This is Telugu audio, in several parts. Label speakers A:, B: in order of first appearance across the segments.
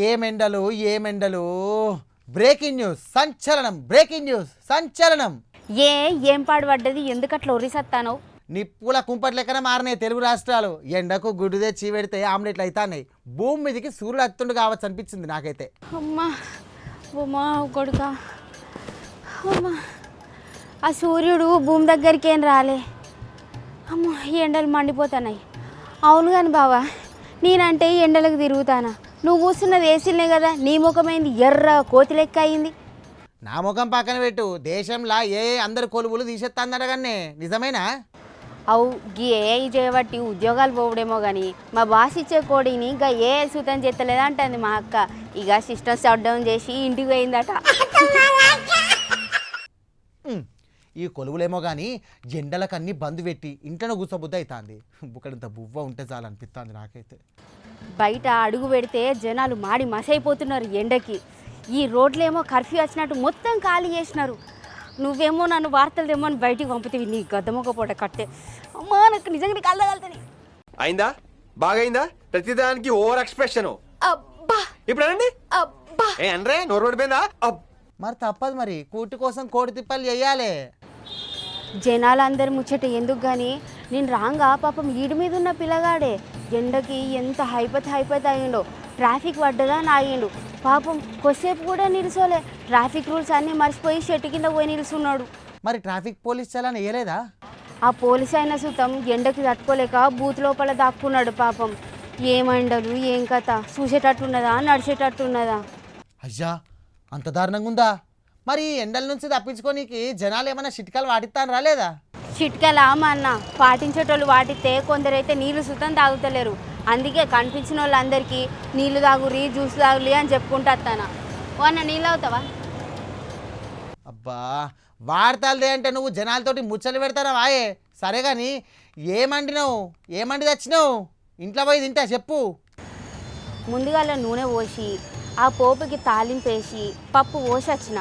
A: ఏమెండలు ఏమెండలు. బ్రేకింగ్ న్యూస్ సంచలనం, బ్రేకింగ్ న్యూస్ సంచలనం.
B: ఏం పాడు పడ్డది? ఎందుకట్లా ఒరిసత్తానో?
A: నిప్పుల కుంపటి లెక్కన మారినాయి తెలుగు రాష్ట్రాలు. ఎండకు గుడ్డు తెచ్చి పెడితే ఆమ్లెట్లు అవుతాయి. భూమి మీదకి సూర్యుడు అత్తుండు కావచ్చు అనిపించింది నాకైతే.
B: అమ్మా ఉమా కొడుక, అమ్మా ఆ సూర్యుడు భూమి దగ్గరికి ఏం రాలే. అమ్మా ఎండలు మండిపోతున్నాయి. అవును కానీ బావా, నేనంటే ఎండలకు తిరుగుతానా? నువ్వు కూర్చున్నది ఏసీలనే కదా, నీ ముఖమైంది ఎర్ర కోతి లెక్క అయింది.
A: నా ముఖం పక్కన పెట్టు, దేశంలో అందరు కొలువులు తీసేస్తాందట కానీ నిజమేనా?
B: అవు గీ ఏఐ చేయబట్టి ఉద్యోగాలు పోవడేమో కానీ మా బాస్ ఇచ్చే కోడిని ఇంకా ఏఐ సూతం చేస్తలేదా అంటుంది మా అక్క. ఇక సిస్టమ్ షట్ డౌన్ చేసి ఇంటికి పోయిందట.
A: ఈ కొలువులేమో కానీ ఎండలకన్నీ బంద్ పెట్టి ఇంట్లోనే కూర్చోబుద్ది అవుతుంది. బుక్కడంత బువ్వ ఉంటే చాలు అనిపిస్తుంది నాకైతే.
B: బయట అడుగు పెడితే జనాలు మాడి మసైపోతున్నారు ఎండకి. ఈ రోడ్లేమో కర్ఫ్యూ వచ్చినట్టు మొత్తం ఖాళీ చేసినారు. నువ్వేమో నన్ను వార్తలు ఏమో బయటికి పంపుతావి, నీ గద్దమొక పూట కట్టే. అమ్మా నాకు నిజంగా కళ్ళగలుగుతాయి.
C: అయిందా? బాగైందా? ప్రతిదానికి ఓవర్ ఎక్స్ప్రెషన్.
B: అబ్బా
C: ఇప్పుడు అనండి.
B: అబ్బా
C: ఏ అనరే, నోరు పడిపోయిందా?
A: మరి తప్పదు, మరి కూటి కోసం కోడి తిప్పలు చెయ్యాలి.
B: జనాలందరూ ముచ్చట ఎందుకు కానీ నేను రాంగా పాపం ఈడి మీద ఉన్న పిల్లగాడే ఎండకి ఎంత హైపత్ అయ్యిండో. ట్రాఫిక్ పడ్డదా ఆగిండు పాపం. కొద్దిసేపు కూడా నిలుసోలే. ట్రాఫిక్ రూల్స్ అన్నీ మర్చిపోయి చెట్టు కింద పోయి నిలుస్తున్నాడు.
A: మరి ట్రాఫిక్ పోలీస్ చలాన్ వేయలేదా?
B: ఆ పోలీస్ అయిన సుతం ఎండకి తట్టుకోలేక బూత్ లోపల దాక్కున్నాడు పాపం. ఏమండలు ఏం కథ, చూసేటట్టున్నదా నడిచేటట్టున్నదా?
A: అయ్యా అంత దారుణంగా ఉందా? మరి ఎండల నుంచి తప్పించుకోనికి జనాలు ఏమైనా చిట్కాలు వాటిస్తాను రాలేదా?
B: చిట్కలా మా అన్న పాటించేటోళ్ళు వాటిస్తే కొందరైతే నీళ్లు సుతం తాగుతలేరు. అందుకే కనిపించిన వాళ్ళందరికీ నీళ్లు తాగురి జ్యూస్ తాగురి అని చెప్పుకుంటా వస్తానా. ఓ అన్న నీళ్ళు అవుతావా?
A: అబ్బా వాడతాలే అంటే నువ్వు జనాలతోటి ముచ్చలు పెడతారా వాయే. సరే కానీ ఏమండి తెచ్చినావు? ఇంట్లో పోయి తింటా చెప్పు.
B: ముందుగా నూనె పోసి ఆ పోపుకి తాలింపేసి పప్పు పోసి వచ్చిన.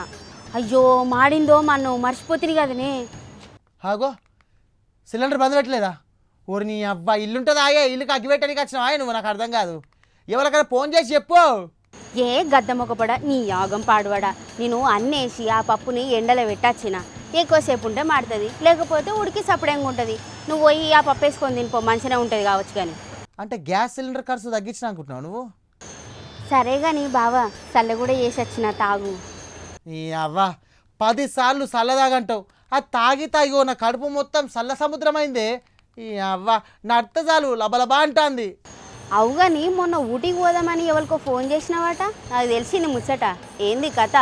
B: అయ్యో మాడిందో మన్ను మర్చిపోతుంది కదనే.
A: హాగో సిలిండర్ బంద్ పెట్టలేదా? ఓరి నీ అబ్బా, ఇల్లుంటుంది ఆయే, ఇల్లుకి అగ్గి పెట్టడానికి వచ్చినావు ఆయే నువ్వు. నాకు అర్థం కాదు. ఎవరికైనా ఫోన్ చేసి చెప్పు.
B: ఏ గద్దమొకపడ నీ యాగం పాడువాడా. నేను అన్నేసి ఆ పప్పుని ఎండలో పెట్టచ్చిన. ఎక్కువసేపు ఉంటే మాడుతుంది, లేకపోతే ఉడికి సపడంగా ఉంటుంది. నువ్వు పోయి ఆ పప్పు వేసుకొని తినిపో, మంచిగా ఉంటుంది కావచ్చు. కానీ
A: అంటే గ్యాస్ సిలిండర్ ఖర్చు తగ్గించిన అనుకుంటున్నావు నువ్వు?
B: సరే కానీ బావా చల్ల కూడా వేసి వచ్చిన తాగు.
A: ఈ అవ్వ 10 సార్లు చల్లదాగంటావు. అది తాగి నా కడుపు మొత్తం చల్ల సముద్రమైందే. ఈ అవ్వ నడత చాలు లబలబా అంటుంది.
B: అవుగాని మొన్న ఊటీకి పోదామని ఎవరికో ఫోన్ చేసినావాట, నాకు తెలిసింది ముచ్చట. ఏంది కథ?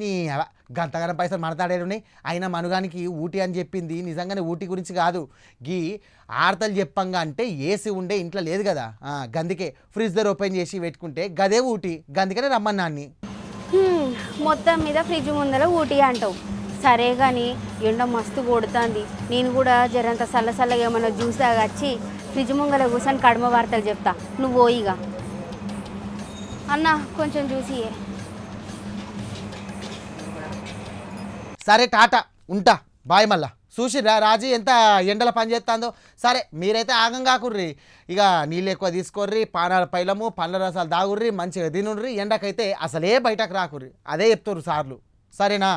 A: నీ అవ్వ గంతగానం పైసలు మనతాడేరున్నాయి. అయినా మనుగానికి ఊటీ అని చెప్పింది నిజంగానే ఊటీ గురించి కాదు. గీ ఆడతలు చెప్పంగా అంటే ఏసీ ఉండే ఇంట్లో లేదు కదా, గందుకే ఫ్రిడ్జ్ దగ్గర ఓపెన్ చేసి పెట్టుకుంటే గదే ఊటీ. గందుకనే రమ్మన్నాన్ని.
B: మొత్తం మీద ఫ్రిడ్జ్ ముందర ఊటీ అంటావు. సరే కానీ ఎండ మస్తు కొడుతుంది. నేను కూడా జరంత చల్లగా ఏమన్నా జ్యూస్ తాగా వచ్చి ఫ్రిడ్జ్ ముంగల కూర్చొని కడమ వార్తలు చెప్తా. నువ్వు పోయిగా అన్న కొంచెం చూసి.
A: సరే టాటా ఉంటా, బాయ్. మళ్ళా చూసిరా రాజీ ఎంత ఎండల పని చేస్తుందో. సరే మీరైతే ఆగం కాకుర్రి, ఇక నీళ్ళు ఎక్కువ తీసుకోర్రి, పానాల పైలము పండ్ల రసాలు తాగుర్రి, మంచిగా తినుర్రి. ఎండకైతే అసలే బయటకు రాకుర్రి, అదే చెప్తుర్రు సార్లు. సరేనా?